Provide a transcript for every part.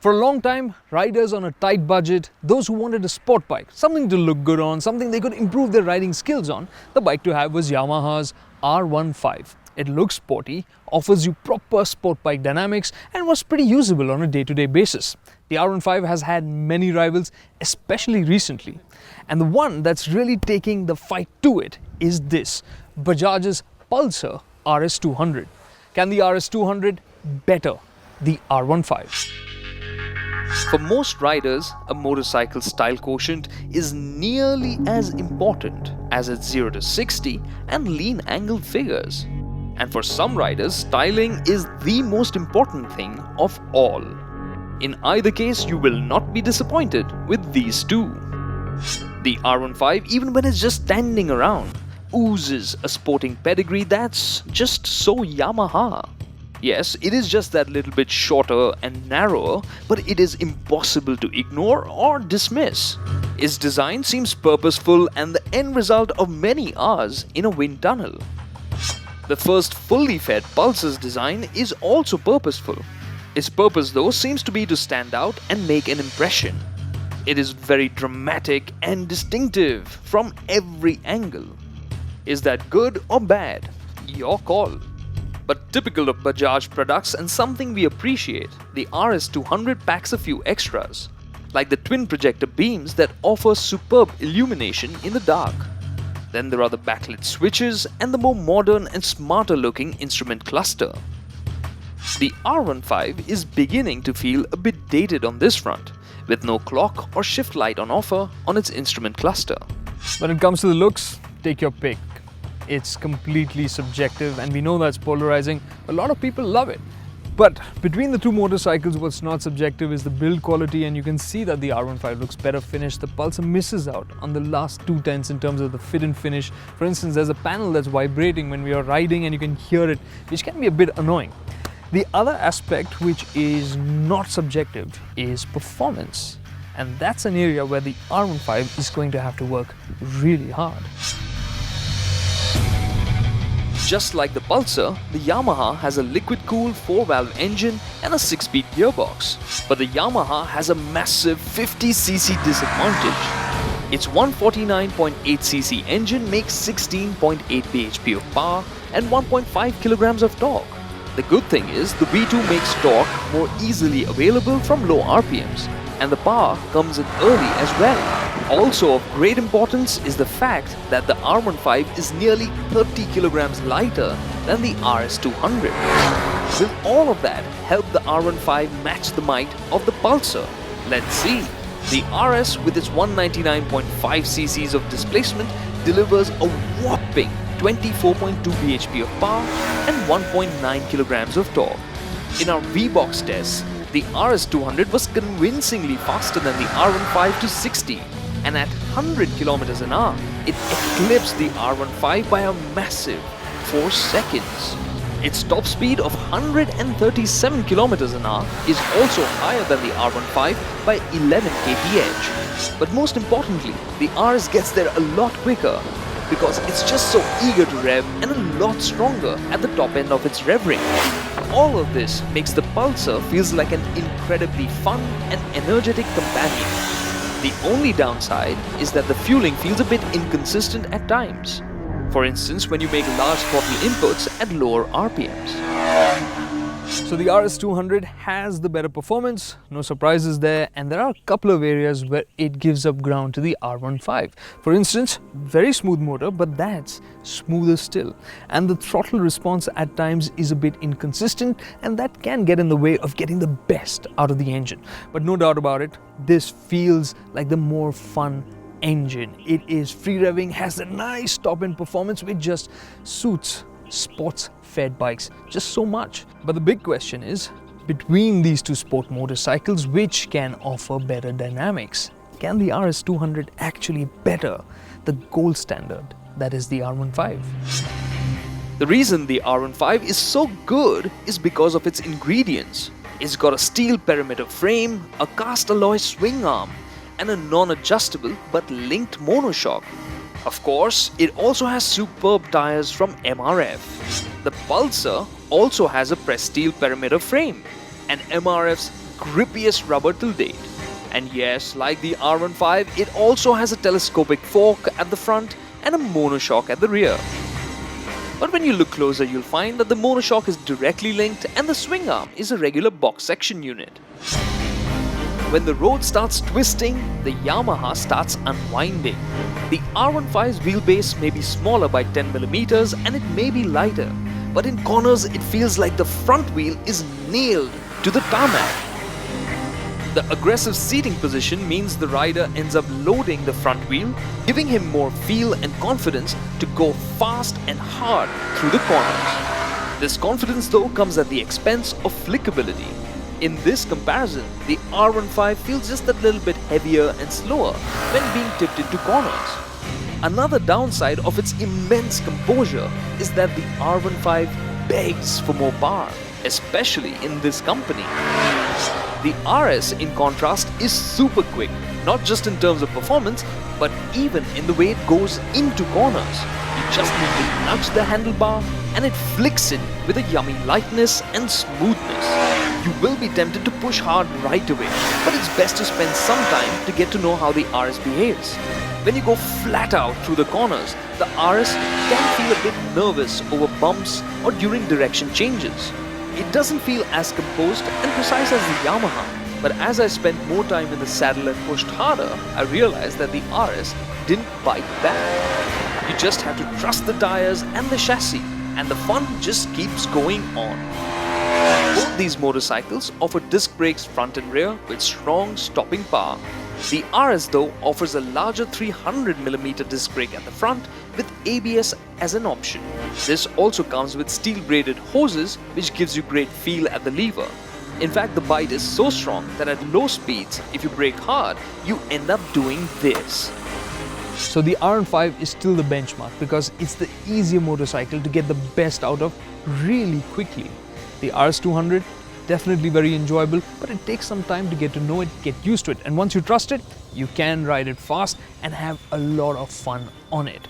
For a long time, riders on a tight budget, those who wanted a sport bike, something to look good on, something they could improve their riding skills on, the bike to have was Yamaha's R15. It looks sporty, offers you proper sport bike dynamics, and was pretty usable on a day-to-day basis. The R15 has had many rivals, especially recently. And the one that's really taking the fight to it is this, Bajaj's Pulsar RS200. Can the RS200 better the R15? For most riders, a motorcycle's style quotient is nearly as important as its 0 to 60 and lean angle figures. And for some riders, styling is the most important thing of all. In either case, you will not be disappointed with these two. The R15, even when it's just standing around, oozes a sporting pedigree that's just so Yamaha. Yes, it is just that little bit shorter and narrower, but it is impossible to ignore or dismiss. Its design seems purposeful and the end result of many hours in a wind tunnel. The first fully fed Pulsar's design is also purposeful. Its purpose though seems to be to stand out and make an impression. It is very dramatic and distinctive from every angle. Is that good or bad? Your call. But typical of Bajaj products and something we appreciate, the RS200 packs a few extras, like the twin projector beams that offer superb illumination in the dark. Then there are the backlit switches and the more modern and smarter looking instrument cluster. The R15 is beginning to feel a bit dated on this front, with no clock or shift light on offer on its instrument cluster. When it comes to the looks, take your pick. It's completely subjective and we know that's polarizing. A lot of people love it. But between the two motorcycles, what's not subjective is the build quality, and you can see that the R15 looks better finished. The Pulsar misses out on the last 2/10 in terms of the fit and finish. For instance, there's a panel that's vibrating when we are riding and you can hear it, which can be a bit annoying. The other aspect which is not subjective is performance. And that's an area where the R15 is going to have to work really hard. Just like the Pulsar, the Yamaha has a liquid-cooled 4-valve engine and a 6-speed gearbox. But the Yamaha has a massive 50cc disadvantage. Its 149.8cc engine makes 16.8 bhp of power and 1.5 kilograms of torque. The good thing is the V2 makes torque more easily available from low RPMs, and the power comes in early as well. Also of great importance is the fact that the R15 is nearly 30 kilograms lighter than the RS200. Will all of that help the R15 match the might of the Pulsar? Let's see. The RS with its 199.5 cc's of displacement delivers a whopping 24.2 bhp of power and 1.9 kilograms of torque. In our V-Box tests, the RS200 was convincingly faster than the R15 to 60, and at 100 km an hour, it eclipsed the R15 by a massive 4 seconds. Its top speed of 137 km an hour is also higher than the R15 by 11 kph. But most importantly, the RS gets there a lot quicker because it's just so eager to rev and a lot stronger at the top end of its rev range. All of this makes the Pulsar feels like an incredibly fun and energetic companion. The only downside is that the fueling feels a bit inconsistent at times. For instance, when you make large throttle inputs at lower RPMs. So the RS200 has the better performance, no surprises there, and there are a couple of areas where it gives up ground to the R15. For instance, very smooth motor, but that's smoother still. And the throttle response at times is a bit inconsistent, and that can get in the way of getting the best out of the engine. But no doubt about it, this feels like the more fun engine. It is free revving, has a nice top-end performance which just suits sports-fed bikes just so much. But the big question is, between these two sport motorcycles, which can offer better dynamics? Can the RS200 actually better the gold standard, that is the R15? The reason the R15 is so good is because of its ingredients. It's got a steel perimeter frame, a cast alloy swing arm, and a non-adjustable but linked monoshock. Of course, it also has superb tires from MRF. The Pulsar also has a pressed steel perimeter frame, and MRF's grippiest rubber till date. And yes, like the R15, it also has a telescopic fork at the front and a monoshock at the rear. But when you look closer, you'll find that the monoshock is directly linked and the swing arm is a regular box section unit. When the road starts twisting, the Yamaha starts unwinding. The R15's wheelbase may be smaller by 10mm and it may be lighter, but in corners it feels like the front wheel is nailed to the tarmac. The aggressive seating position means the rider ends up loading the front wheel, giving him more feel and confidence to go fast and hard through the corners. This confidence though comes at the expense of flickability. In this comparison, the R15 feels just a little bit heavier and slower when being tipped into corners. Another downside of its immense composure is that the R15 begs for more power, especially in this company. The RS, in contrast, is super quick, not just in terms of performance, but even in the way it goes into corners. You just need to nudge the handlebar and it flicks it with a yummy lightness and smoothness. You will be tempted to push hard right away, but it's best to spend some time to get to know how the RS behaves. When you go flat out through the corners, the RS can feel a bit nervous over bumps or during direction changes. It doesn't feel as composed and precise as the Yamaha, but as I spent more time in the saddle and pushed harder, I realized that the RS didn't bite back. You just have to trust the tires and the chassis, and the fun just keeps going on. Both these motorcycles offer disc brakes front and rear with strong stopping power. The RS though offers a larger 300mm disc brake at the front with ABS as an option. This also comes with steel braided hoses which gives you great feel at the lever. In fact, the bite is so strong that at low speeds, if you brake hard, you end up doing this. So the R15 is still the benchmark because it's the easier motorcycle to get the best out of really quickly. The RS200, definitely very enjoyable, but it takes some time to get to know it, get used to it, and once you trust it, you can ride it fast and have a lot of fun on it.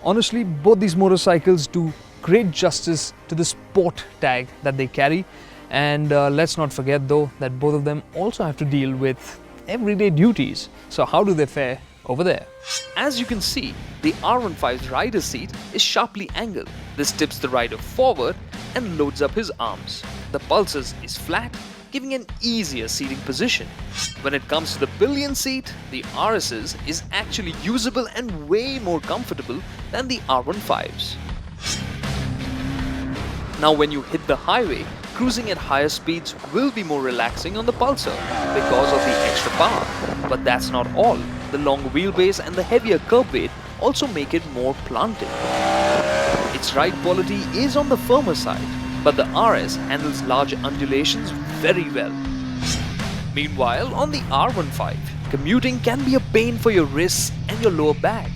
Honestly, both these motorcycles do great justice to the sport tag that they carry, and let's not forget though that both of them also have to deal with everyday duties. So how do they fare over there? As you can see, the R15's rider seat is sharply angled. This tips the rider forward and loads up his arms. The Pulsar's is flat, giving an easier seating position. When it comes to the pillion seat, the RS's is actually usable and way more comfortable than the R15's. Now when you hit the highway, cruising at higher speeds will be more relaxing on the Pulsar because of the extra power. But that's not all. The long wheelbase and the heavier curb weight also make it more planted. Its ride quality is on the firmer side, but the RS handles large undulations very well. Meanwhile, on the R15, commuting can be a pain for your wrists and your lower back.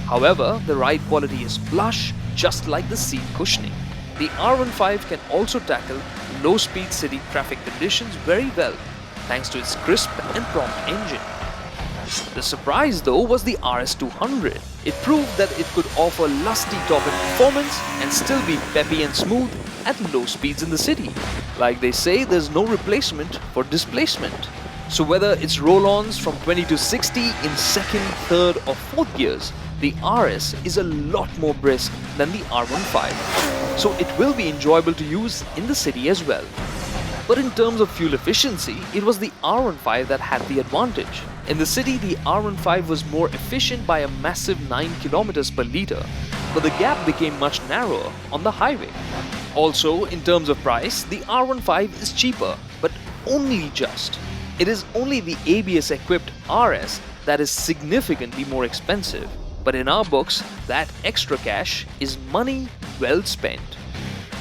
However, the ride quality is plush, just like the seat cushioning. The R15 can also tackle low-speed city traffic conditions very well, thanks to its crisp and prompt engine. The surprise though was the RS200. It proved that it could offer lusty top-end performance and still be peppy and smooth at low speeds in the city. Like they say, there's no replacement for displacement. So whether it's roll-ons from 20 to 60 in second, third or fourth gears, the RS is a lot more brisk than the R15. So it will be enjoyable to use in the city as well. But in terms of fuel efficiency, it was the R15 that had the advantage. In the city, the R15 was more efficient by a massive 9 km per litre, but the gap became much narrower on the highway. Also, in terms of price, the R15 is cheaper, but only just. It is only the ABS-equipped RS that is significantly more expensive. But in our books, that extra cash is money well spent.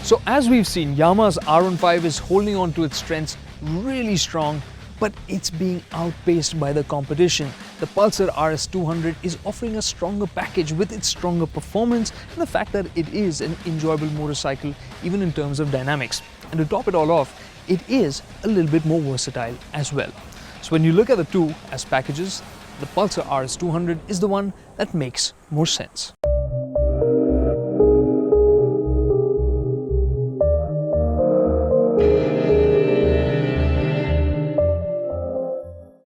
So as we've seen, Yamaha's R15 is holding on to its strengths really strong, but it's being outpaced by the competition. The Pulsar RS200 is offering a stronger package with its stronger performance and the fact that it is an enjoyable motorcycle even in terms of dynamics. And to top it all off, it is a little bit more versatile as well. So when you look at the two as packages, the Pulsar RS200 is the one that makes more sense.